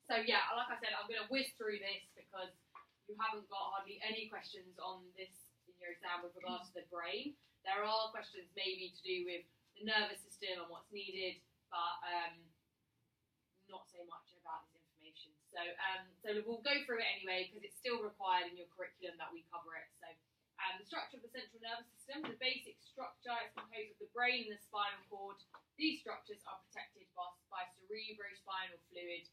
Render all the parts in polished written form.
So yeah, like I said, I'm going to whiz through this because you haven't got hardly any questions on this in your exam with regards to the brain. There are questions maybe to do with the nervous system and what's needed, but not so much about this information. So we'll go through it anyway because it's still required in your curriculum that we cover it. So the structure of the central nervous system, the basic structure is composed of the brain and the spinal cord. These structures are protected by cerebrospinal fluid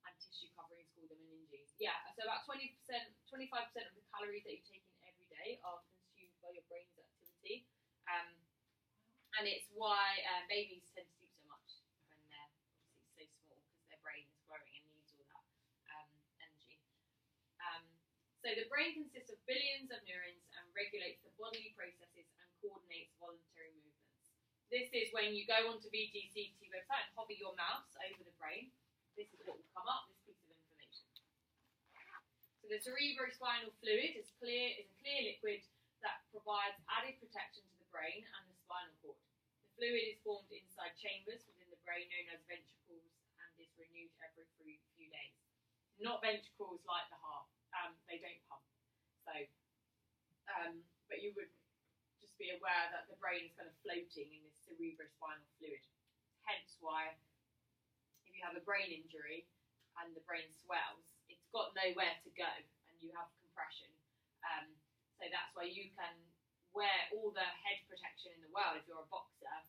and tissue coverings called the meninges. Yeah, so about 20%, 25% of the calories that you're taking every day are consumed by your brain's activity. And it's why babies tend to sleep so much when they're obviously so small because their brain is growing and needs all that energy. So the brain consists of billions of neurons and regulates the bodily processes and coordinates voluntary movements. This is when you go onto VGCT website and hover your mouse over the brain. This is what will come up, this piece of information. So the cerebrospinal fluid is a clear liquid that provides added protection to the brain and the spinal cord. The fluid is formed inside chambers within the brain known as ventricles and is renewed every few days. Not ventricles like the heart, they don't pump. So, but you would just be aware that the brain is kind of floating in this cerebrospinal fluid. Hence why if you have a brain injury and the brain swells, it's got nowhere to go and you have compression. So that's why you can wear all the head protection in the world if you're a boxer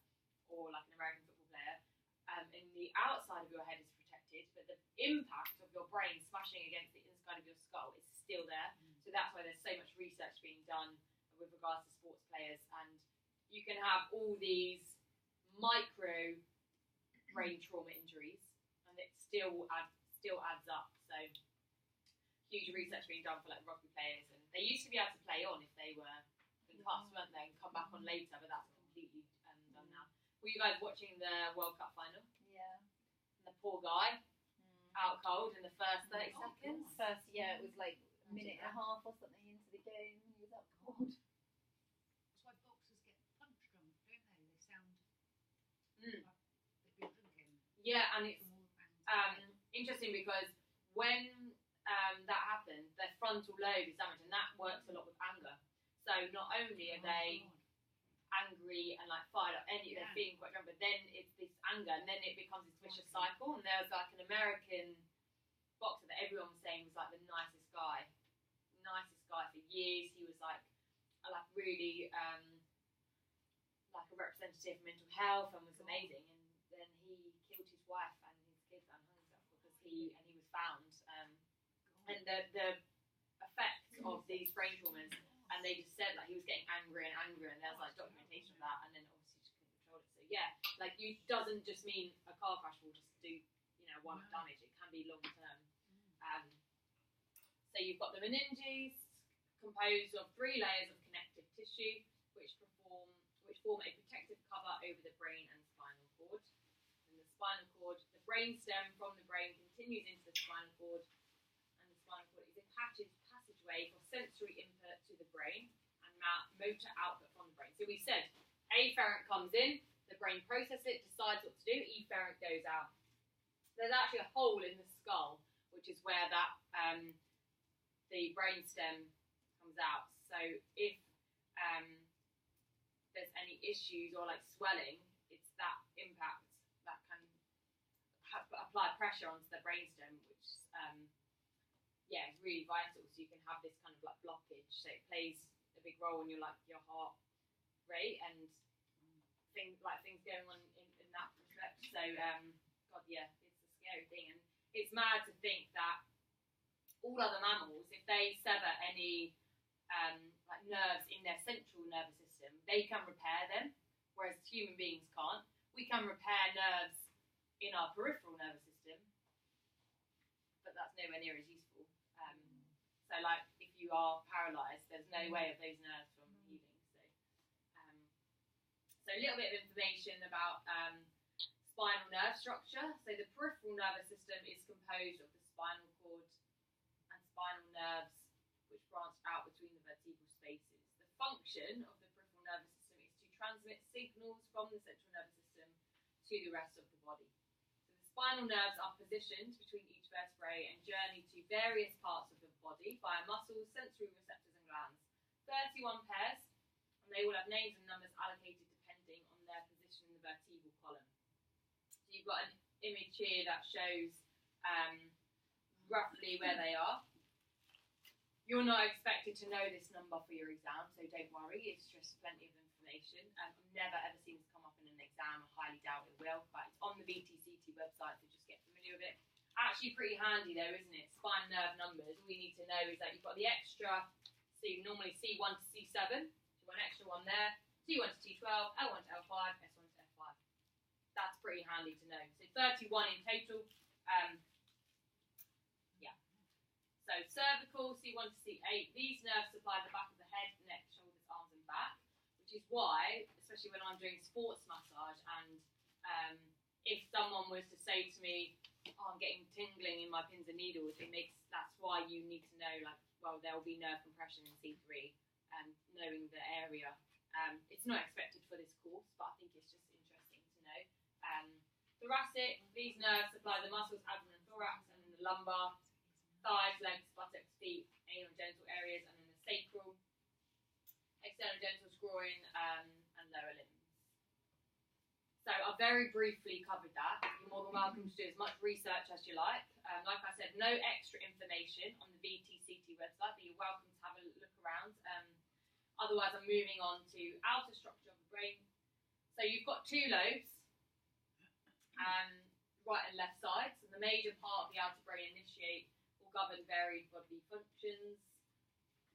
or like an American football player, and the outside of your head is protected, but the impact of your brain smashing against the inside of your skull is still there. So that's why there's so much research being done with regards to sports players, and you can have all these micro brain trauma injuries and it still adds up. So huge research being done for like rugby players, and they used to be able to play on if they were concussed, weren't they, and come back on later, but that's completely done now. Were you guys watching the World Cup final? Yeah. And the poor guy out cold in the first 30 seconds. It was like a minute and a half or something into the game and he was out cold. That's why boxers get punch drunk, don't they? They sound like they've been drinking. Yeah, and it's interesting because when that happens, their frontal lobe is damaged, and that works a lot with anger. So not only are they angry and like fired up, they're feeling quite drunk, but then it's this anger, and then it becomes this vicious cycle. And there was like an American boxer that everyone was saying was like the nicest guy for years. He was like really like a representative of mental health and was amazing. And then he killed his wife and his kids and hung himself because he was found. And the effects of these brain traumas, and they just said like he was getting angrier and angrier, and there was like documentation of that, and then obviously just couldn't control it. So yeah, like you doesn't just mean a car crash will just do one-off damage. It can be long term. So you've got the meninges, composed of 3 layers of connective tissue, which form a protective cover over the brain and spinal cord. And the spinal cord, the brain stem from the brain continues into the spinal cord. Spinal cord is a passageway for sensory input to the brain and motor output from the brain. So we said afferent comes in, the brain processes it, decides what to do, efferent goes out. There's actually a hole in the skull, which is where that the brain stem comes out. So if there's any issues or like swelling, it's that impact that can apply pressure onto the brainstem, which is really vital. So you can have this kind of like blockage. So it plays a big role in your heart rate and things going on in that respect. So it's a scary thing, and it's mad to think that all other mammals, if they sever any like nerves in their central nervous system, they can repair them, whereas human beings can't. We can repair nerves in our peripheral nervous system, but that's nowhere near as useful. So like if you are paralysed, there's no way of those nerves from healing. So a little bit of information about spinal nerve structure. So the peripheral nervous system is composed of the spinal cord and spinal nerves, which branch out between the vertebral spaces. The function of the peripheral nervous system is to transmit signals from the central nervous system to the rest of the body. So the Spinal nerves are positioned between each vertebrae and journey to various parts of the body via muscles, sensory receptors and glands. 31 pairs, and they will have names and numbers allocated depending on their position in the vertebral column. So you've got an image here that shows roughly where they are. You're not expected to know this number for your exam, so don't worry, it's just plenty of information. I've never ever seen this come up in an exam, I highly doubt it will, but it's on the VTCT website, so just get familiar with it. Actually pretty handy though, isn't it? Spine nerve numbers, all you need to know is that you've got the extra, so you normally C1 to C7, so you've got an extra one there, C1 to T12, L1 to L5, S1 to F5. That's pretty handy to know. So 31 in total. So cervical, C1 to C8, these nerves supply the back of the head, neck, shoulders, arms and back, which is why, especially when I'm doing sports massage, and if someone was to say to me, oh, I'm getting tingling in my pins and needles, that's why you need to know, like, well, there will be nerve compression in C3, knowing the area. It's not expected for this course, but I think it's just interesting to know. Thoracic, these nerves supply the muscles, abdomen and thorax, and then the lumbar, thighs, legs, buttocks, feet, anal and genital areas, and then the sacral, external genitals, groin, and lower limbs. So I've very briefly covered that. You're more than welcome to do as much research as you like. Like I said, no extra information on the VTCT website, but you're welcome to have a look around. Otherwise, I'm moving on to outer structure of the brain. So you've got two lobes, right and left sides, and the major part of the outer brain initiate govern varied bodily functions.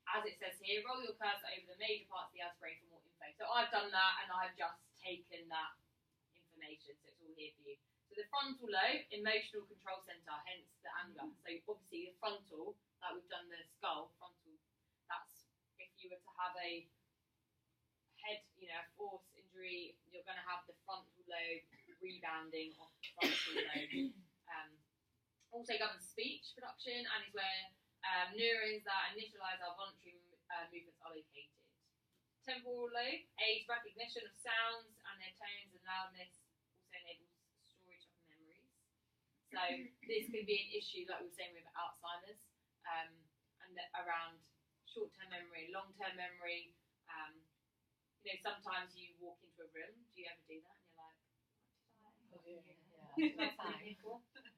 As it says here, roll your cursor over the major parts of the outer brain for more info. So I've done that and I've just taken that information, so it's all here for you. So the frontal lobe, emotional control centre, hence the anger. So obviously the frontal, like we've done the skull, frontal, that's if you were to have a head, force injury, you're going to have the frontal lobe rebounding off the frontal lobe. Also governs speech production and is where neurons that initialize our voluntary movements are located. Temporal lobe aids recognition of sounds and their tones and loudness, also enables storage of memories. So this could be an issue, like we were saying with Alzheimer's, and around short-term memory, long-term memory. Sometimes you walk into a room. Do you ever do that? And you're like, what did I?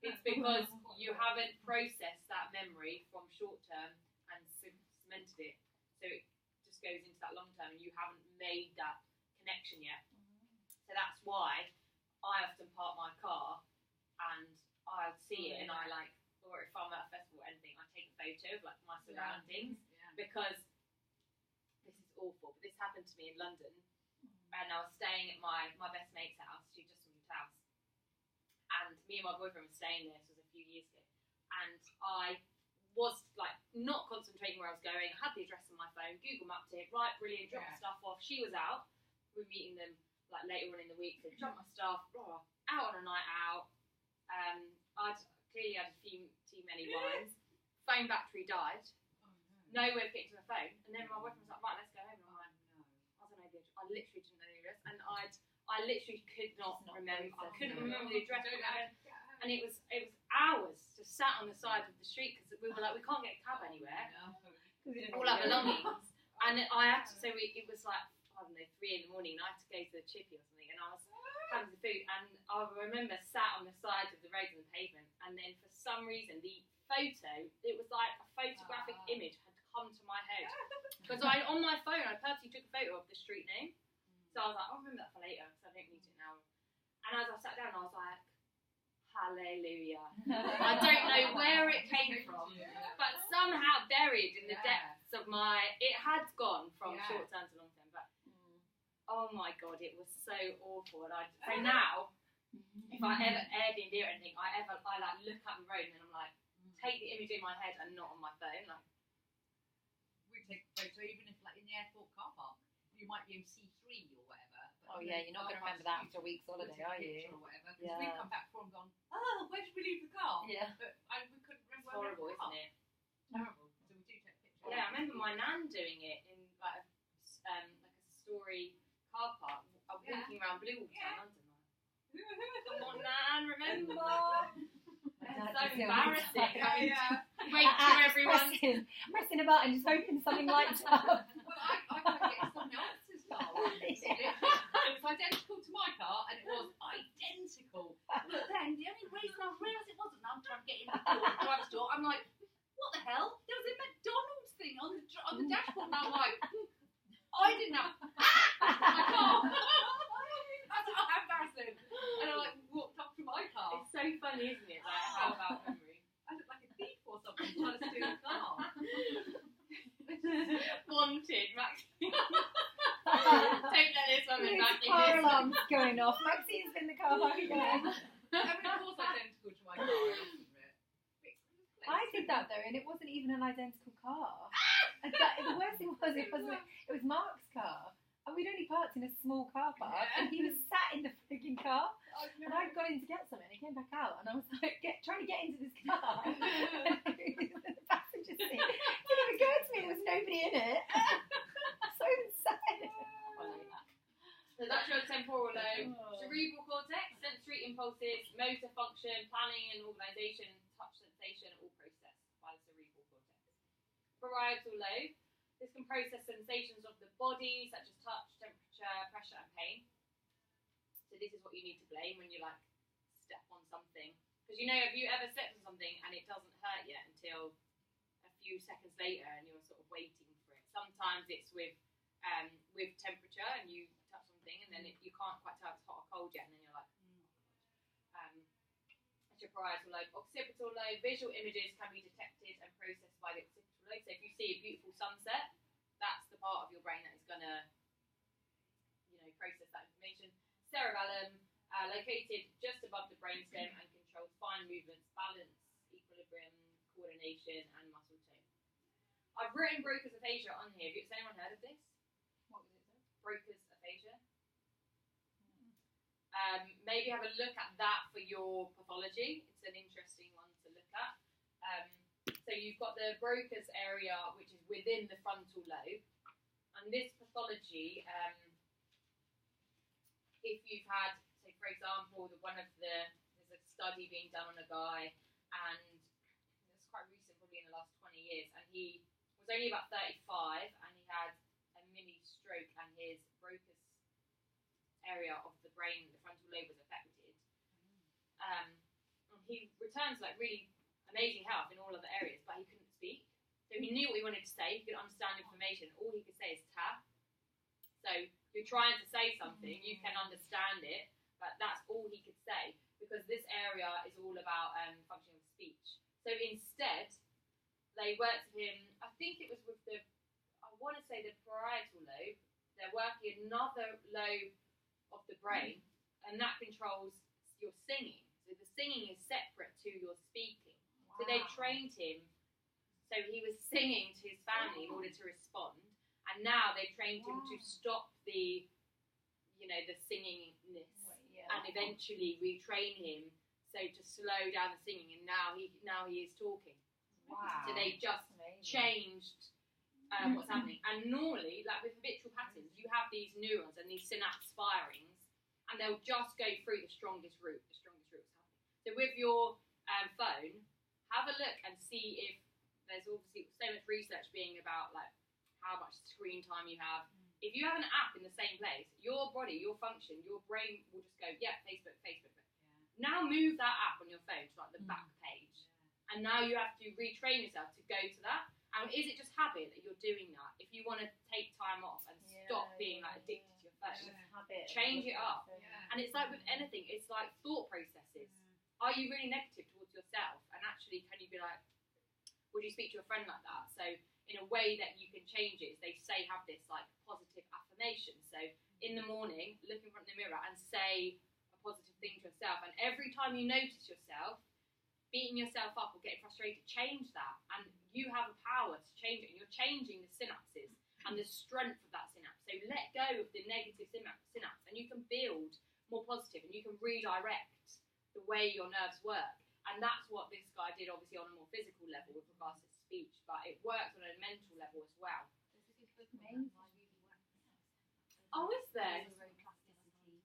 It's because you haven't processed that memory from short term and cemented it, so it just goes into that long term, and you haven't made that connection yet. So that's why I often park my car and I see it, and I or if I'm at a festival or anything, I take a photo of like my surroundings, because this is awful. But this happened to me in London, and I was staying at my best mate's house. She just moved house. And me and my boyfriend were staying there, this was a few years ago, and I was not concentrating where I was going. I had the address on my phone, Google mapped it, right, brilliant, dropped my stuff off. She was out, we were meeting them later on in the week, so dropped my stuff, out on a night out. I'd clearly had a few too many wines, phone battery died, no way of getting to the phone, and then my boyfriend was like, right, let's go home, and I'm like, I don't know the address, I literally didn't know the address, and I literally could not remember. I couldn't remember the address. And it was hours just sat on the side of the street because we were like, we can't get a cab anywhere. All our belongings. And I had to, so it was like, I don't know, 3 in the morning, and I had to go to the chippy or something, and I was having the food, and I remember sat on the side of the road and the pavement, and then for some reason the photo, it was like a photographic image had come to my head. Because on my phone, I purposely took a photo of the street name. So I was like, I'll remember that for later, because I don't need it now. And as I sat down, I was like, hallelujah. I don't know where it came from, but somehow buried in the depths of it had gone from short term to long term. But oh my God, it was so awful. And so now, if I ever Airbnb or anything, I look up the road and then I'm like, take the image in my head and not on my phone. We take a photo even if in the airport car park. You might be in C3 or whatever. Oh yeah, you're not going to remember that after a week's holiday, are you? Or whatever, because we've come back from and gone, oh, where did we leave the car? Yeah. But we couldn't remember where we left the car. Isn't it? Terrible. So we do take pictures. Yeah, I remember my nan doing it in like a story car park, walking around Bluewater in London. Come on, Nan, remember? That's so embarrassing. Yeah. Wait for everyone. Pressing a button, just hoping something lights up. Well, I couldn't get someone else's car. It was identical to my car, and it was identical. But then the only reason I realised it wasn't, I'm trying to get in the driver's door. I'm like, what the hell? There was a McDonald's thing on the dashboard, and I'm like, I didn't have my car. That's how embarrassing. And I like walked up to my car. It's so funny, isn't it? Like, how about memory? I looked like a thief or something trying to steal a car. Wanted, Maxine. Don't let this woman back in Fire this. alarm's going off. Maxine's been in the car park again. I mean, it was identical to my car, I must admit. I did that though, and it wasn't even an identical car. And the worst thing was, it was Mark's car, and we'd only parked in a small car park, and he was sat in the frigging car, and I'd gone in to get something, and he came back out, and I was like, trying to get into this car, and he was in the passenger seat. It didn't even occur to me there was nobody in it. So insane. So that's your temporal lobe. Cerebral cortex, sensory impulses, motor function, planning and organisation, touch sensation, all processed by the cerebral cortex. Parietal lobe. This can process sensations of the body, such as touch, temperature, pressure, and pain. So this is what you need to blame when you like step on something. Because you know, have you ever stepped on something and it doesn't hurt yet until a few seconds later, and you're sort of waiting for it? Sometimes it's with temperature, and you touch something, and then you can't quite tell if it's hot or cold yet, and then you're like, that's your parietal lobe. Occipital lobe. Visual images can be detected and processed by the occipital lobe. So if you see a beautiful sunset, that's the part of your brain that is gonna, process that information. Cerebellum, located just above the brainstem and controls fine movements, balance, equilibrium, coordination, and muscle tone. I've written Broca's aphasia on here. Has anyone heard of this? What was it, sir? Broca's aphasia. Maybe have a look at that for your pathology. It's an interesting one to look at. So you've got the Broca's area, which is within the frontal lobe, and this pathology, if you've had, say for example, there's a study being done on a guy, and it's quite recent, probably in the last 20 years, and he was only about 35, and he had a mini stroke, and his Broca's area of the brain, the frontal lobe, was affected. He returned to like really amazing health in all other areas, but he couldn't speak. So he knew what he wanted to say, he could understand information. All he could say is ta. So you're trying to say something, you can understand it, but that's all he could say, because this area is all about functioning of speech. So instead, they worked with him, I think it was with the parietal lobe. They're working another lobe of the brain, and that controls your singing. So the singing is separate to your speaking. Wow. So they trained him, so he was singing to his family in order to respond, and now they've trained him to stop the singingness, and eventually retrain him so to slow down the singing, and now he is talking. Wow. So they just changed what's happening. And normally, like with habitual patterns, you have these neurons and these synapse firings, and they'll just go through the strongest route. The strongest route is happening. So with your phone, have a look and see if there's obviously so much research being about like how much screen time you have. If you have an app in the same place, your body, your function, your brain will just go, yeah, Facebook. Now move that app on your phone to like the back page. And now you have to retrain yourself to go to that. And is it just habit that you're doing that? If you want to take time off and stop being like addicted to your phone, change it up. And it's like with anything, it's like thought processes. Are you really negative towards yourself? And actually, can you be like, would you speak to a friend like that? So in a way that you can change it, they say have this like positive affirmation. So in the morning, look in front of the mirror and say a positive thing to yourself. And every time you notice yourself beating yourself up or getting frustrated, change that. And you have a power to change it. And you're changing the synapses and the strength of that synapse. So let go of the negative synapse, and you can build more positive, and you can redirect the way your nerves work. And that's what this guy did, obviously on a more physical level with regards to speech, but it works on a mental level as well. Oh, is there?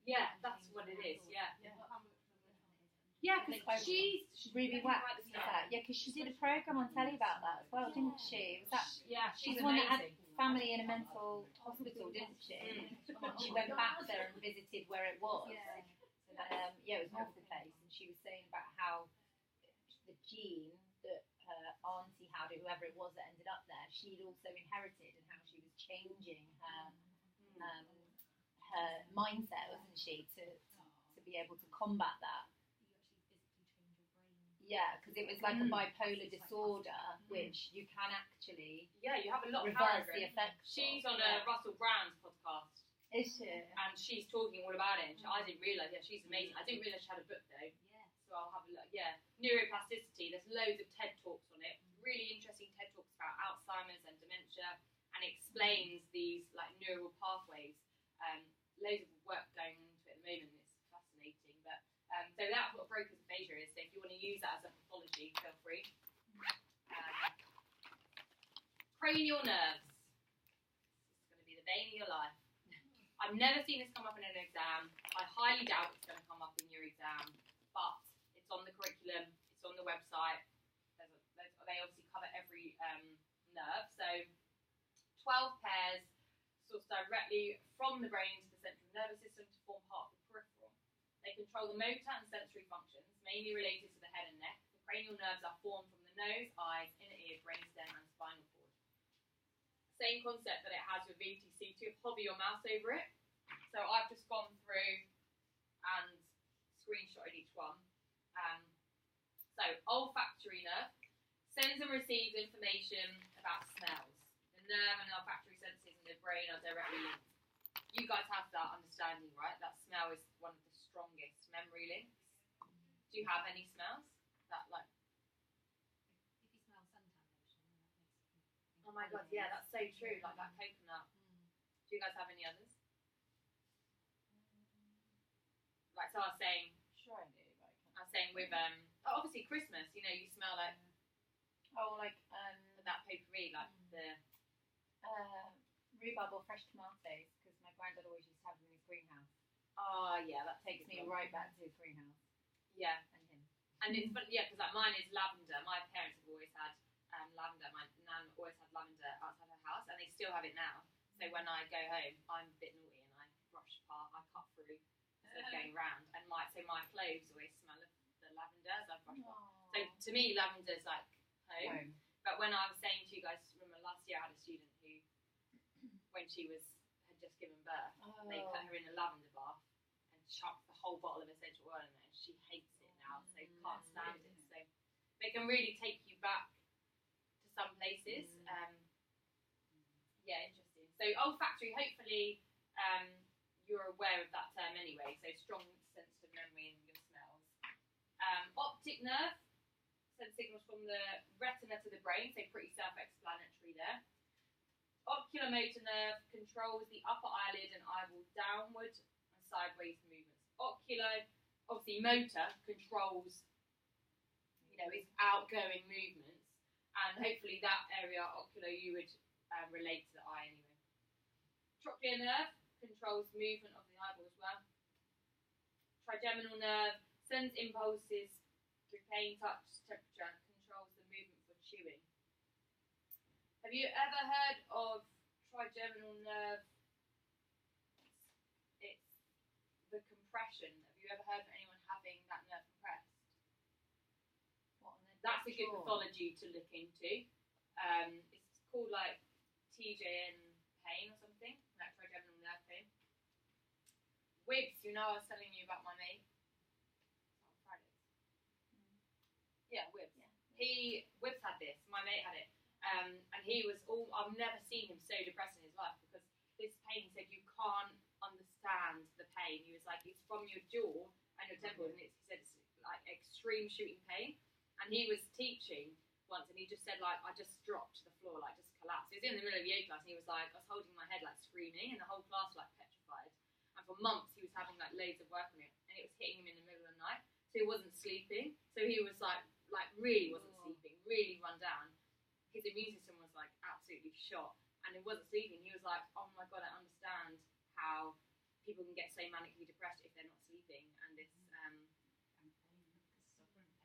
Yeah, that's what it is. Yeah. Yeah, And because she's Ruby really Wax. quite the Was star. that? Yeah, because she did a program on telly about that as well, didn't she? Was that? Yeah, She's she's the one that had amazing. family in a mental hospital, didn't she? She went back there and visited where it was. Yeah, it was an awful place, and she was saying about how the gene that her auntie had, or whoever it was that ended up there, she'd also inherited, and how she was changing her mindset, wasn't she, to be able to combat that. Yeah, because it was like a bipolar disorder, which you can actually Yeah, you have a lot of reverse power. the effects. She's on a Russell Brand's podcast, Is she? and she's talking all about it. And I didn't realise. Yeah, she's amazing. I didn't realise she had a book though. So I'll have a look. Yeah, neuroplasticity. There's loads of TED talks on it. Really interesting TED talks about Alzheimer's and dementia, and explains these like neural pathways. Loads of work going into it at the moment. It's fascinating. But so that's what Broca's aphasia is. So if you want to use that as a pathology, feel free. Cranial nerves. It's going to be the bane of your life. I've never seen this come up in an exam. I highly doubt it's going to come up in your exam, but it's on the curriculum, it's on the website. They obviously cover every nerve. So 12 pairs source directly from the brain into the central nervous system to form part of the peripheral. They control the motor and sensory functions, mainly related to the head and neck. The cranial nerves are formed from the nose, eyes, inner ear, brainstem, and spinal cord. Same concept that it has with VTC2, hover your mouse over it. So I've just gone through and screenshotted each one. So olfactory nerve sends and receives information about smells. The nerve and olfactory senses in the brain are directly linked. You guys have that understanding, right? That smell is one of the strongest memory links. Do you have any smells that like? If you smell suntan lotion, then that makes. Oh my god, yeah, that's so true. Like that coconut. Do you guys have any others? Like, so I was saying. Sure, I do. I was saying with obviously Christmas. You know, you smell like that potpourri, like the rhubarb or fresh tomatoes, because my granddad always used to have them in his greenhouse. Oh yeah, that Takes me right back to his greenhouse. Yeah, and him. And it's funny, yeah, because like mine is lavender. My parents have always had lavender. My nan always had lavender outside her house, and they still have it now. So when I go home, I'm a bit naughty and I brush past, I cut through instead of going round, and my clothes always smell of the lavender as I brush past. So to me, lavender's like home. But when I was saying to you guys, remember last year I had a student who, when she had just given birth, they put her in a lavender bath and chucked the whole bottle of essential oil in there, and she hates it now, so can't stand it. So they can really take you back to some places. Yeah, interesting. So olfactory, hopefully you're aware of that term anyway. So strong sensitive memory in your smells. Optic nerve sends signals from the retina to the brain, so pretty self-explanatory there. Oculomotor nerve controls the upper eyelid and eyeball downward and sideways movements. Ocular, obviously motor, controls, its outgoing movements, and hopefully that area, ocular, you would relate to the eye anyway. Trochlear nerve controls movement of the eyeball as well. Trigeminal nerve sends impulses through pain, touch, temperature, controls the movement for chewing. Have you ever heard of trigeminal nerve? It's the compression. Have you ever heard of anyone having that nerve compressed? That's a good pathology to look into. It's called like TJN pain or something, like trigeminal nerve pain. Wibbs, I was telling you about my mate. On Fridays. Yeah, Wibbs. Yeah. Wibbs had this. My mate had it. And he was I've never seen him so depressed in his life, because this pain, he said, you can't understand the pain. He was like, it's from your jaw and your temple, and he said it's like extreme shooting pain. And he was teaching once, and he just said, like, I just dropped to the floor, like, just collapsed. He was in the middle of yoga class, and he was like, I was holding my head, like, screaming, and the whole class, like, petrified. And for months, he was having, like, loads of work on it, and it was hitting him in the middle of the night, so he wasn't sleeping. So he was, like really wasn't sleeping, really run down. His immune system was, like, absolutely shot, and he wasn't sleeping. He was like, oh, my God, I understand how people can get so manically depressed if they're not sleeping, and this,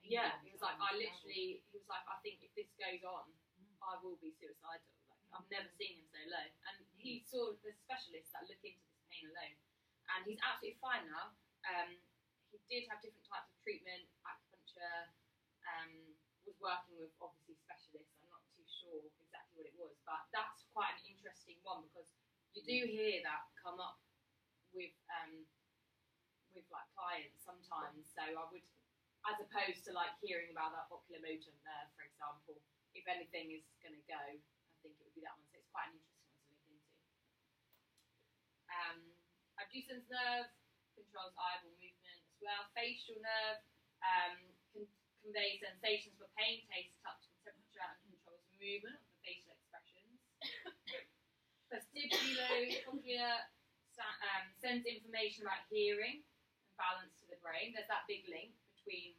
Yeah, he was like, I think if this goes on, I will be suicidal. Like, I've never seen him so low. And he saw the specialists that look into this pain alone. And he's absolutely fine now. He did have different types of treatment, acupuncture, was working with, obviously, specialists. I'm not too sure exactly what it was. But that's quite an interesting one because you do hear that come up with like clients sometimes. So I would, as opposed to like hearing about that oculomotor nerve, for example, if anything is going to go, I think it would be that one. So it's quite an interesting one to look into. Abducens nerve controls eyeball movement as well. Facial nerve can convey sensations for pain, taste, touch, and temperature, and controls movement of the facial expressions. Vestibulocochlear sends information about hearing and balance to the brain. There's that big link between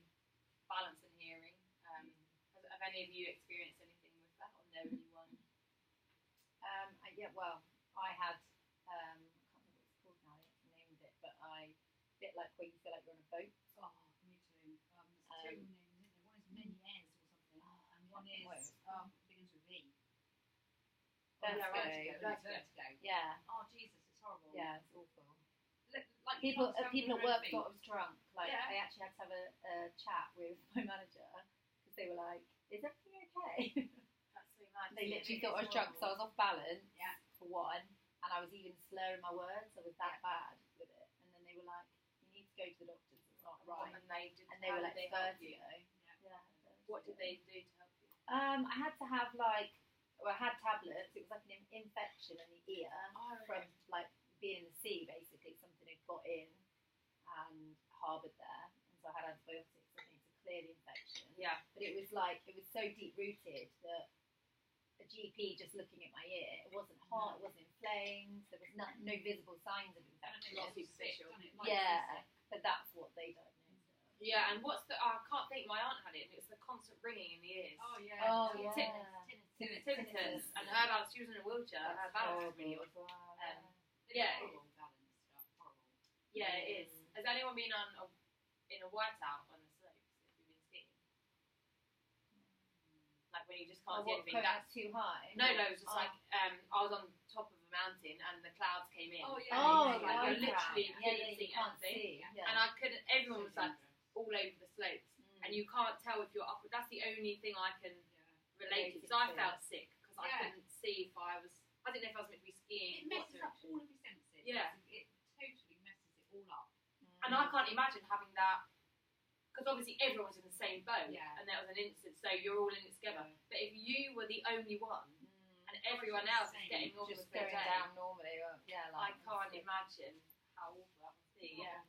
balance and hearing. Have any of you experienced anything with that, or know anyone? Yeah, well, I had, I can't remember what it's called now, I named it, but a bit like where you feel like you're on a boat. Oh, me too. There's two names, isn't there? One is Meniere's or something, and one is begins with V. Vertigo. Yeah. Oh Jesus, it's horrible. Yeah, it's awful. Like People at work feet. thought I was drunk. Like, Yeah. I actually had to have a chat with my manager because they were like, "Is everything okay?" That's so mad. They Yeah, literally it thought I is was drunk, so I was off balance Yeah. for one, and I was even slurring my words. I was that bad with it. And then they were like, "You need to go to the doctors. It's not right." And they did. And they were how like, did they help "Vertigo." you? Yeah. What did they do to help you? I had to have I had tablets. It was like an infection in the ear from like being in the sea, basically. Something had got in and harboured there, and so I had antibiotics, I think, to clear the infection. Yeah. But it was so deep rooted that a GP just looking at my ear, it wasn't hot, it wasn't inflamed, there was no visible signs of infection. Not superficial. Yeah, but that's what they diagnosed it. Yeah, and what's the? I can't think. My aunt had it. And it's the constant ringing in the ears. Oh yeah. Oh, Tinnitus. And her balance. She was in a wheelchair. And her balance was really odd. Yeah. Horrible balance stuff. Horrible. Yeah, it is. Has anyone been in a whiteout on the slopes? If you've been skiing, like when you just can't see anything. That's too high. no. It was just like I was on top of a mountain and the clouds came in. Oh yeah. Oh, Like, you yeah. literally couldn't You see can't anything. see. Yeah. And I couldn't. Everyone was like all over the slopes, and you can't tell if you're up. That's the only thing I can relate to. Because I felt sick because I couldn't see if I was. I didn't know if I was meant to be skiing. It messes up all of your senses. Yeah. It totally messes it all up. And I can't imagine having that, because obviously everyone's in the same boat, Yeah. and there was an incident, so you're all in it together. But if you were the only one, and everyone else is getting on just with their going day, down normally. I can't imagine how awful that would be. Yeah.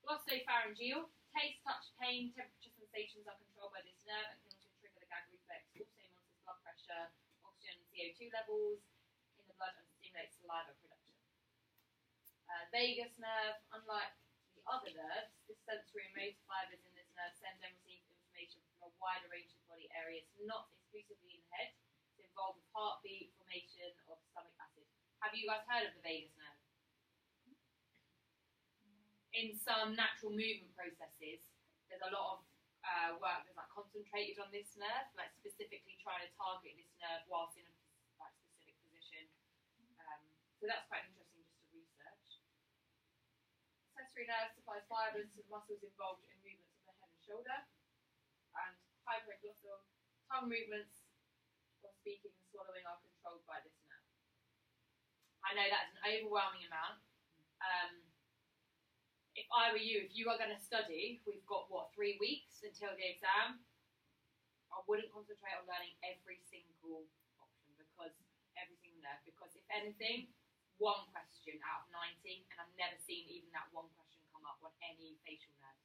Glossopharyngeal. Taste, touch, pain, temperature sensations are controlled by this nerve and can also trigger the gag reflex. Also monitors blood pressure, oxygen and CO2 levels in the blood and stimulates saliva production. Vagus nerve, unlike the other nerves, the sensory and motor fibres in this nerve send and receive information from a wider range of body areas, not exclusively in the head. It's involved with heartbeat, formation of stomach acid. Have you guys heard of the vagus nerve? In some natural movement processes, there's a lot of work that's like concentrated on this nerve, like specifically trying to target this nerve whilst in a specific position. So that's quite interesting just to research. Accessory nerve supplies fibres to the muscles involved in movements of the head and shoulder. And hypoglossal tongue movements while speaking and swallowing are controlled by this nerve. I know that's an overwhelming amount. If I were you, if you are going to study, we've got, 3 weeks until the exam. I wouldn't concentrate on learning every single option, because if anything, one question out of 90, and I've never seen even that one question come up on any facial nerves.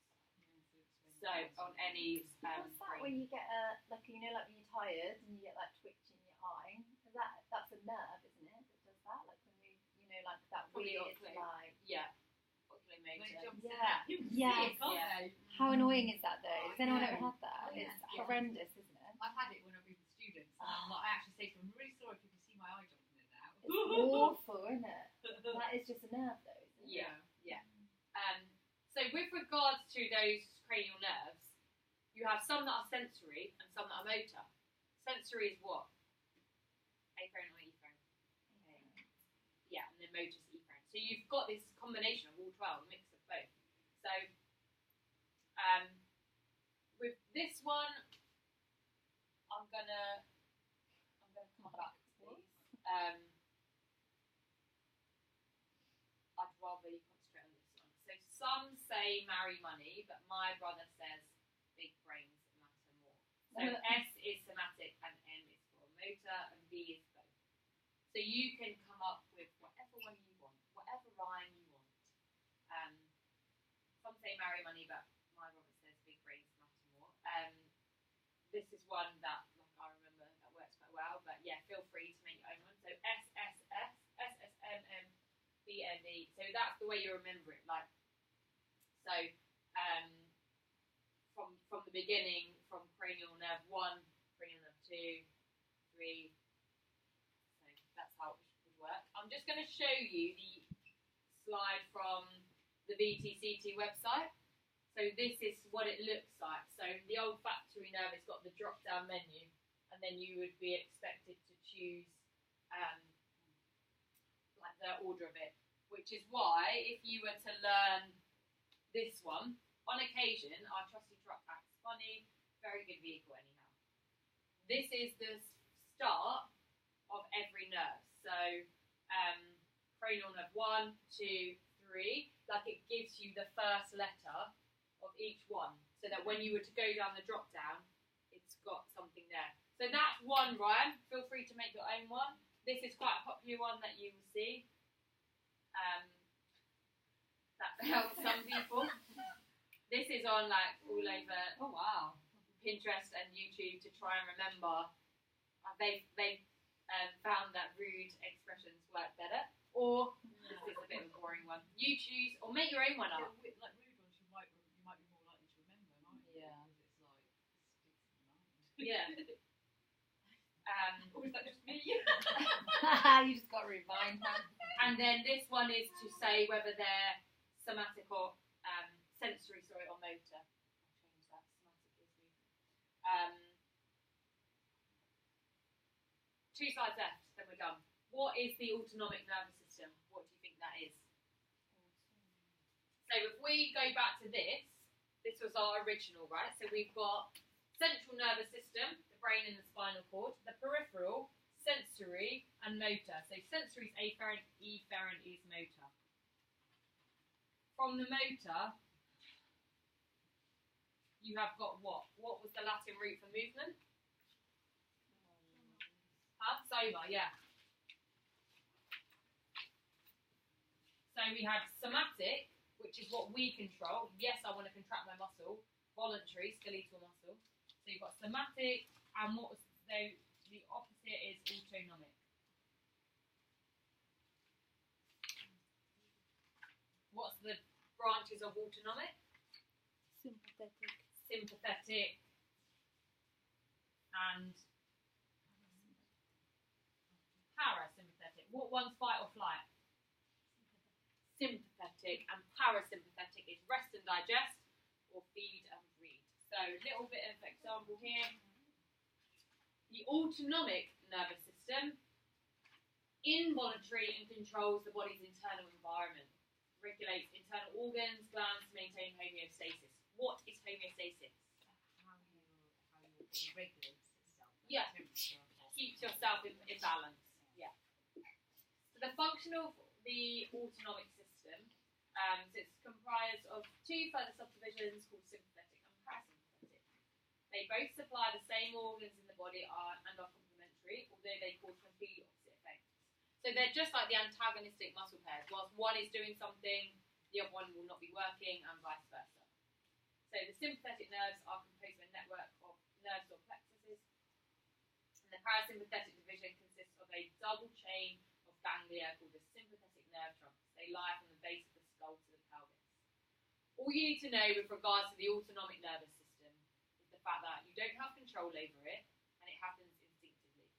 So, on any... What's that when you get like when you're tired and you get that twitch in your eye? That's a nerve, isn't it, that does that? Like when like that Probably weird, oculomotor. Yeah. Yes. How annoying is that though? Has anyone ever had that? Yeah. It's horrendous, isn't it? I've had it when I've been with students, and I actually say to them, I'm really sorry if you can see my eye jumping in now. It's awful, isn't it? That is just a nerve though, isn't it? Yeah. So with regards to those cranial nerves, you have some that are sensory and some that are motor. Sensory is what? Afferent or efferent? Yeah, and then motor is efferent. So you've got this combination of all 12, a mix of both. So with this one, I'm gonna come back to these. I'd rather you concentrate on this one. So some say marry money, but my brother says big brains matter more. So S is somatic and M is for motor and B is both. So you can come up with whatever one you want, whatever rhyme you want. Some say marry money, but my brother says big brains matter more. This is one that I remember that works quite well, but yeah, feel free to make your own one. So SSS, SSMM, BND. So that's the way you remember it. Like, so from the beginning, from cranial nerve 1, cranial nerve 2, 3. So that's how it would work. I'm just going to show you the slide from the VTCT website. So this is what it looks like. So the olfactory nerve has got the drop-down menu, and then you would be expected to choose like the order of it. Which is why, if you were to learn this one, on occasion, our trusty truck acts funny. Very good vehicle, anyhow. This is the start of every nerve. So cranial nerve 1, 2, 3. Like it gives you the first letter of each one, so that when you were to go down the drop down, it's got something there. So that's one rhyme. Feel free to make your own one. This is quite a popular one that you will see. That helps some people. This is on like all over. Oh wow. Pinterest and YouTube to try and remember. They've found that rude expressions work better. Or this is a bit of a boring one. You choose, or make your own one up. Like rude ones, you might be more likely to remember, mightn't you? Yeah. Because it's like sticks in the mind. Yeah. Or is that just me? You just got to remind her. And then this one is to say whether they're somatic or sensory, or motor. I'll change that. Somatic is movement. 2 slides left, then we're done. What is the autonomic nervous system? What do you think that is? So if we go back to this was our original, right? So we've got central nervous system, the brain and the spinal cord, the peripheral, sensory, and motor. So sensory is afferent, efferent is motor. From the motor, you have got what? What was the Latin root for movement? Soma, yeah. So we had somatic, which is what we control. Yes, I want to contract my muscle. Voluntary, skeletal muscle. So you've got somatic, and what was the opposite is autonomic. What's the branches of autonomic? Sympathetic. Sympathetic and parasympathetic. What one's fight or flight? Sympathetic, and parasympathetic is rest and digest, or feed and breed. So a little bit of example here. The autonomic nervous system, involuntary and controls the body's internal environment, regulates internal organs, glands to maintain homeostasis. What is homeostasis? How your body regulates itself. Yeah. Keeps yourself in balance. Yeah. So the function of the autonomic system, so it's comprised of 2 further subdivisions called sympathetic and parasympathetic. They both supply the same organs in the body and are complementary, although they cause completely opposite effects. So they're just like the antagonistic muscle pairs. Whilst one is doing something, the other one will not be working, and vice versa. So the sympathetic nerves are composed of a network of nerves or plexuses, and the parasympathetic division consists of a double chain of ganglia called the sympathetic nerve trunks. They lie from the base of the skull to the pelvis. All you need to know with regards to the autonomic nervous system is the fact that you don't have control over it, and it happens instinctively.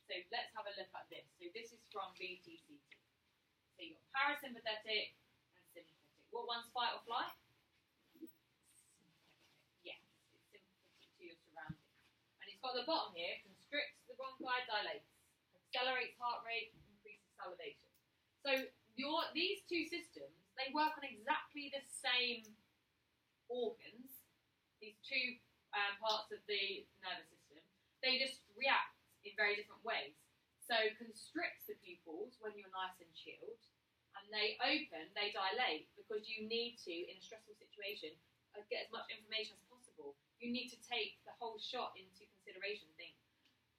So let's have a look at this. So this is from VTCT. So you've got parasympathetic and sympathetic. What one's fight or flight? it's got the bottom here, constricts the bronchi, dilates, accelerates heart rate, increases salivation. So these two systems, they work on exactly the same organs, these two parts of the nervous system. They just react in very different ways. So constricts the pupils when you're nice and chilled, and they open, they dilate, because you need to, in a stressful situation, get as much information as possible. You need to take the whole shot into consideration. Think,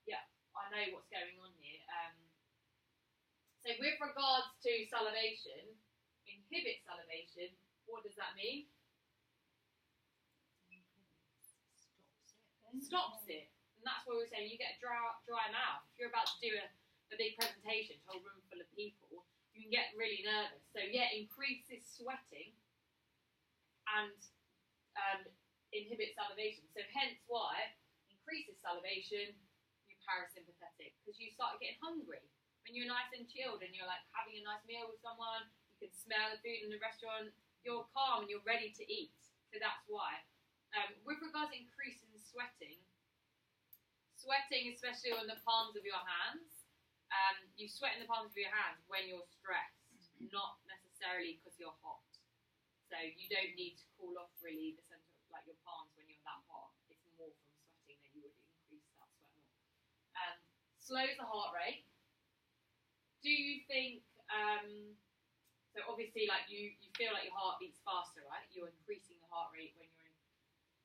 yeah, I know what's going on here. So with regards to salivation, inhibit salivation, what does that mean? Stops it. And that's what we were saying, you get a dry mouth. If you're about to do a big presentation to a whole room full of people, you can get really nervous. So yeah, increases sweating and inhibits salivation. So hence why increases salivation, you're parasympathetic, because you start getting hungry. When you're nice and chilled and you're like having a nice meal with someone, you can smell the food in the restaurant, you're calm and you're ready to eat. So that's why. With regards to increasing sweating, especially on the palms of your hands, you sweat in the palms of your hands when you're stressed, not necessarily because you're hot. So you don't need to cool off really the center of like your palms when you're that hot. It's more from sweating that you would increase that sweat more. Slows the heart rate. Do you think, so obviously like you feel like your heart beats faster, right? You're increasing the heart rate when you're in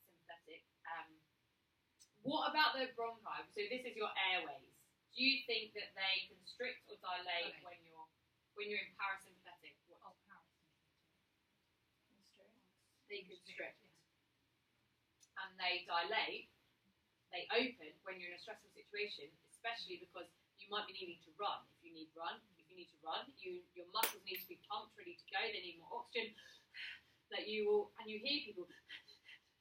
sympathetic. What about the bronchi? So this is your airways. Do you think that they constrict or dilate when you're in parasympathetic? They constrict. And they dilate, they open when you're in a stressful situation, especially because you might be needing to run. If you need to run, your muscles need to be pumped, ready to go. They need more oxygen. That you will, and you hear people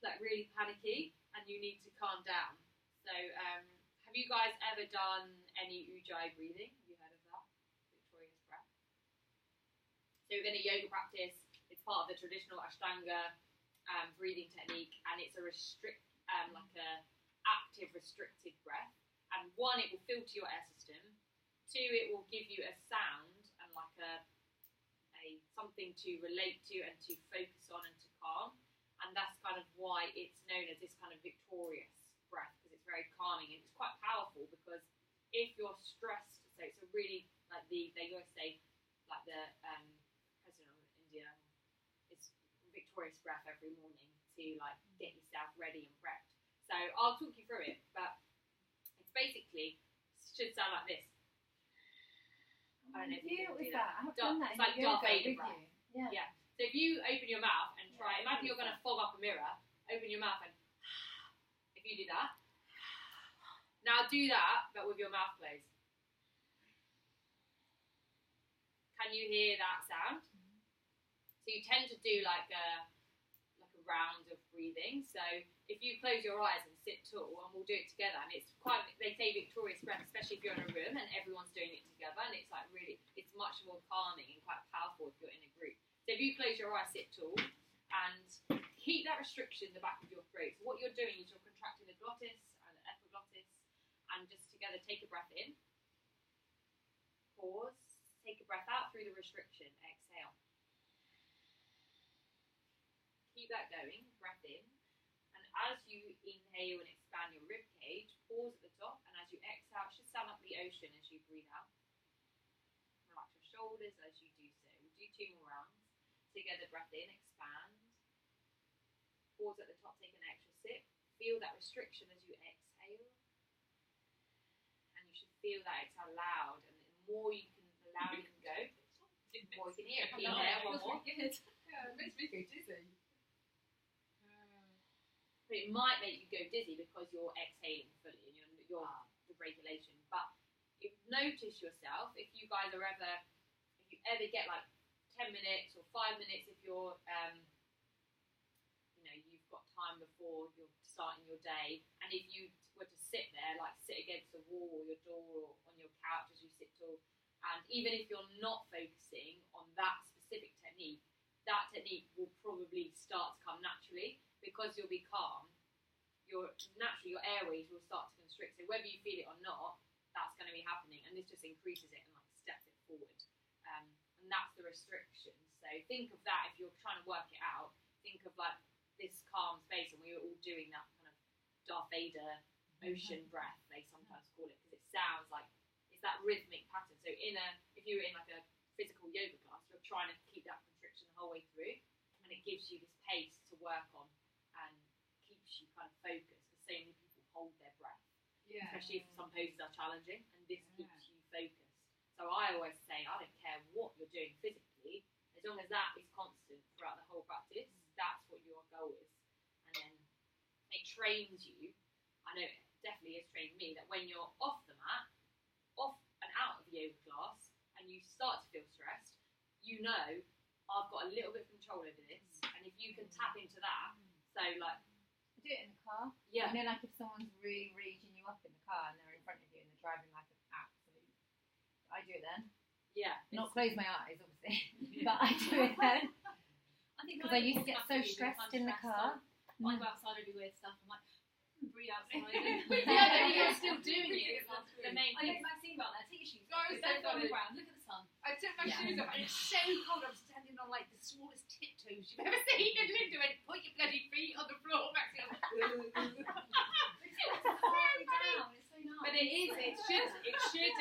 like really panicky, and you need to calm down. So, have you guys ever done any Ujjayi breathing? Have you heard of that? Victorious breath. So within a yoga practice, it's part of the traditional Ashtanga breathing technique, and it's a like a active restricted breath. And one, it will filter your air system. Two, it will give you a sound and like a something to relate to and to focus on and to calm. And that's kind of why it's known as this kind of victorious breath, because it's very calming and it's quite powerful. Because if you're stressed, so it's a really like they always say like the president of India, it's victorious breath every morning to like get yourself ready and prepped. So I'll talk you through it, but it's basically should sound like this. I don't know if you can do that. I've done that. It's like Darth Vader with breath. you. Yeah. So if you open your mouth and try, imagine you're going to fog up a mirror, open your mouth and if you do that, now do that, but with your mouth closed. Can you hear that sound? So you tend to do like a round of breathing. So if you close your eyes and sit tall, and we'll do it together, and it's quite, they say victorious breath, especially if you're in a room and everyone's doing it together, and it's like really, it's much more calming and quite powerful if you're in a group. So if you close your eyes, sit tall, and keep that restriction in the back of your throat. So what you're doing is you're contracting the glottis and the epiglottis, and just together take a breath in, pause, take a breath out through the restriction, exhale. Keep that going, breath in, and as you inhale and expand your rib cage, pause at the top, and as you exhale, it should sound like the ocean as you breathe out. Relax your shoulders as you do so. We'll do 2 more rounds. Together, breath in, expand. Pause at the top, take an extra sip. Feel that restriction as you exhale. And you should feel that exhale loud, and the more you can, the louder you can go, the more you can hear. Keep there, one more. Good. Yeah, it makes me go dizzy. But it might make you go dizzy because you're exhaling fully and you're the regulation. But notice yourself if you guys are if you ever get like 10 minutes or 5 minutes if you're you've got time before you're starting your day, and if you were to sit there, like sit against a wall or your door or on your couch as you sit tall, and even if you're not focusing on that specific technique, that technique will probably start to come naturally because you'll be calm naturally your airways will start to constrict. So whether you feel it or not, that's going to be happening, and this just increases it and like steps it forward. And that's the restriction. So think of that if you're trying to work it out. Think of like this calm space, and we were all doing that kind of Darth Vader ocean breath, they sometimes call it, because it sounds like it's that rhythmic pattern. So if you were in like a physical yoga class, you're trying to keep that constriction the whole way through, and it gives you this pace to work on and keeps you kind of focused, because so many people hold their breath, especially if some poses are challenging, and this keeps you focused. So I always say, I don't care what you're doing physically, as long as that is constant throughout the whole practice, that's what your goal is. And then it trains you, I know it definitely has trained me, that when you're off the mat, off and out of the yoga class, and you start to feel stressed, you know, I've got a little bit of control over this, and if you can tap into that, so like... I do it in the car. Yeah. You know, like if someone's really raging you up in the car and they're in front of you and they're driving like an absolute... I do it then. Yeah. Not close my eyes, obviously, but I do it then. Because I used to get so stressed in the car. I go outside, I do weird stuff. I'm like, breathe outside. Yeah, but you're still doing it. The main I thing. know Maxine about that. Take your shoes Go off. so Don't go on good. the ground. Look at the sun. I took my Yeah. shoes off and it's so cold. I'm standing on like the smallest tiptoes you've ever seen in Linda. Went, put your bloody feet on the floor, Maxine. I'm like, it's so nice. But it is. It should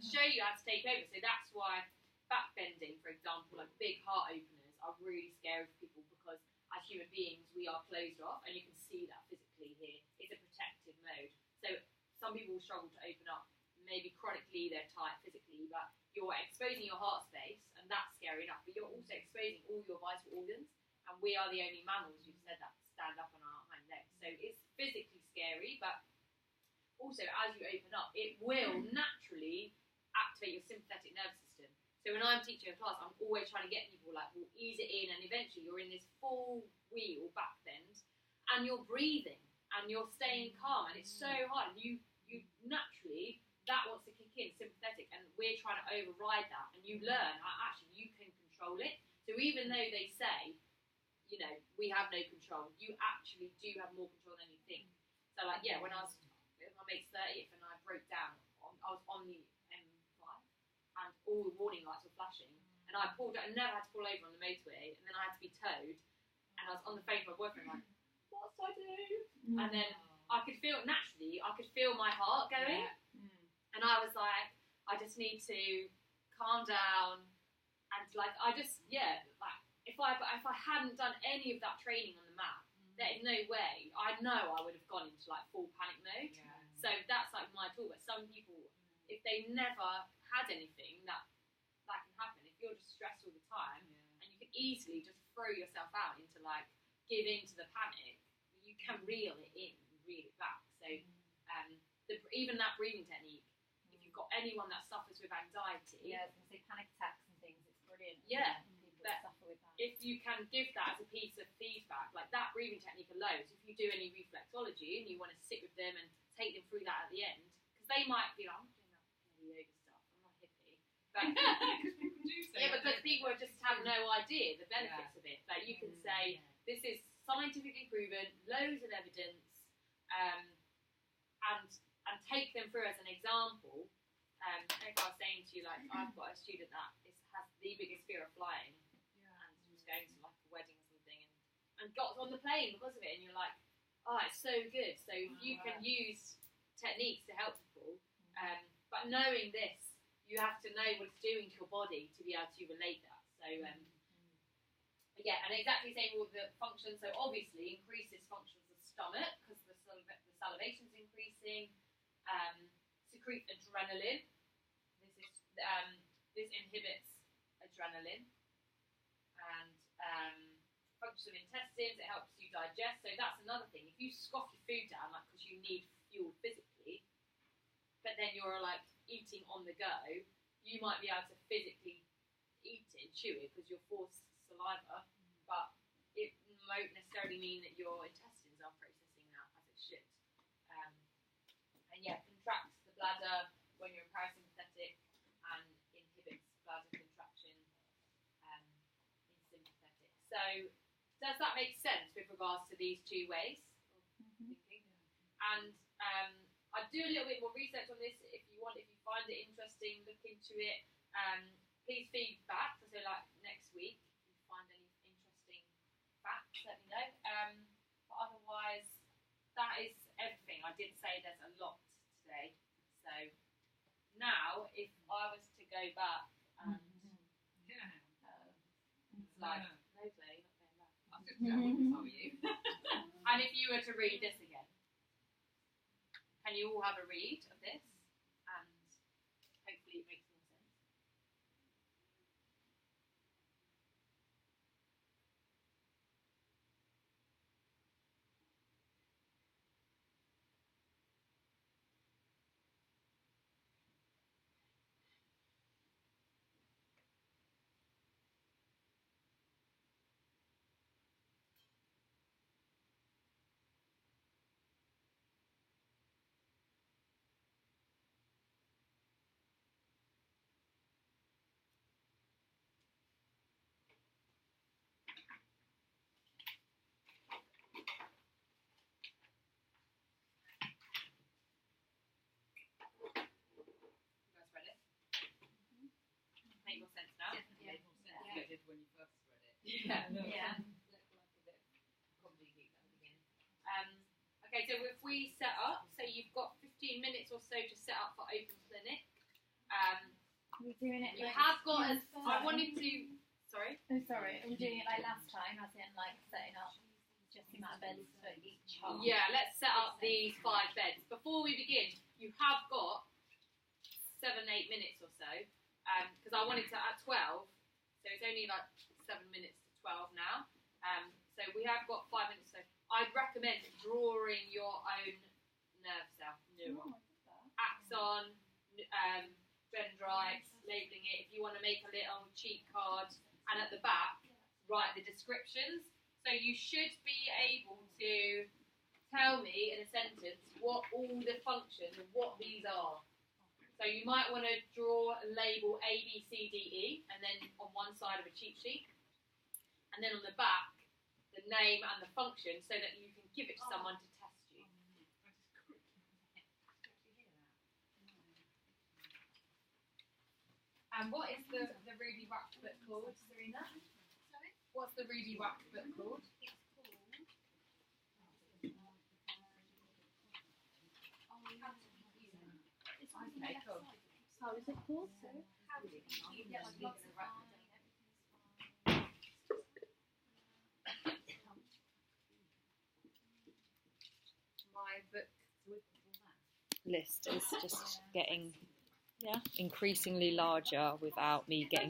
show you how to take over. So that's why back bending, for example, like big heart openers, are really scary for people, because as human beings we are closed off, and you can see that physically here. It's a protective mode. So some people struggle to open up. Maybe chronically they're tight physically, but you're exposing your heart space, and that's scary enough. But you're also exposing all your vital organs, and we are the only mammals, you've said that, stand up on our hind legs. So it's physically scary, but also as you open up, it will naturally activate your sympathetic nervous system. So when I'm teaching a class, I'm always trying to get people like, we'll ease it in, and eventually you're in this full wheel back bend, and you're breathing, and you're staying calm, and it's so hard. You naturally, that wants to kick in, sympathetic, and we're trying to override that, and you learn, actually, you can control it. So even though they say, you know, we have no control, you actually do have more control than you think. So like, yeah, when I was at my mate's 30th and I broke down, I was on the M5, and all the warning lights were flashing, and I pulled out, I never had to pull over on the motorway, and then I had to be towed, and I was on the phone with my boyfriend like, what do I do? And then I could feel, naturally, I could feel my heart going, and I was like, I just need to calm down, and like, I just, yeah, like, if I hadn't done any of that training on the mat, there's no way, I know I would have gone into like full panic mode. So that's like my tool. But some people, if they never had anything, that can happen. If you're just stressed all the time, and you can easily just throw yourself out into like, give in to the panic, you can reel it in, reel it back. So even that breathing technique, if you've got anyone that suffers with anxiety, Yeah, I was going to say panic attacks and things, it's brilliant. Yeah, People but that suffer with that. if you can give that as a piece of feedback, like that breathing technique alone, so if you do any reflexology and you want to sit with them and take them through that at the end, because they might be like, I'm not doing that bloody yoga stuff, I'm not hippie. But Because people do say yeah, because people just have no idea the benefits of it. Like you can say, this is scientifically proven, loads of evidence, and take them through as an example. Like I was saying to you, like I've got a student that has the biggest fear of flying, and was going to like a wedding or something, and got on the plane because of it. And you're like, oh, it's so good. So you can use techniques to help people, but knowing this, you have to know what it's doing to your body to be able to relate that. So yeah, and exactly same with the function. So obviously increases functions of the stomach because the salivation's increasing. Secrete adrenaline. This inhibits adrenaline, and function of intestines. It helps you digest. So that's another thing. If you scoff your food down, like because you need fuel physically, but then you're like eating on the go, you might be able to physically eat it, chew it, because you're forced saliva, but it won't necessarily mean that your intestines are processing that as it should. And yeah, contracts the bladder when you're in parasympathetic, and inhibits bladder contraction in sympathetic. So does that make sense with regards to these two ways of thinking? and I'd do a little bit more research on this if you want. If you find it interesting, look into it. Please feedback. So like next week, if you find any interesting facts, let me know. But otherwise, that is everything. I did say there's a lot today. So now, if I was to go back and it's like no play, not going back. I just don't want to tell you. And if you were to read this again, can you all have a read of this? And hopefully it makes more sense. You guys read it? Make more sense now? Definitely made more sense than it did when you first read it. Yeah. Yeah. Comedy geek at the beginning. Okay, so if we set up, so you've got 15 minutes or so to set up for Open Clinic. Are we doing it? You like have got last I time? wanted to, sorry? Oh, sorry. Are we doing it like last time, as in like setting up just the amount of beds for each half? Yeah, let's set up these 5 beds. Before we begin, you have got 7-8 minutes or so, because I wanted to at 12, so it's only like 7 minutes to 12 now. So we have got 5 minutes. So I'd recommend drawing your own nerve cell, neuron, axon, dendrites, labelling it. If you want to make a little cheat card, and at the back write the descriptions. So you should be able to tell me in a sentence what all the functions and what these are. So you might want to draw a label A, B, C, D, E, and then on one side of a cheat sheet, and then on the back the name and the function, so that you can give it to someone to test you. And what is the Ruby Wax book called, Serena? Sorry? What's the Ruby Wax book called? It's called. Okay, cool. How is it called, sir? How did you Yeah, get lots of My book. List is just getting increasingly larger without me getting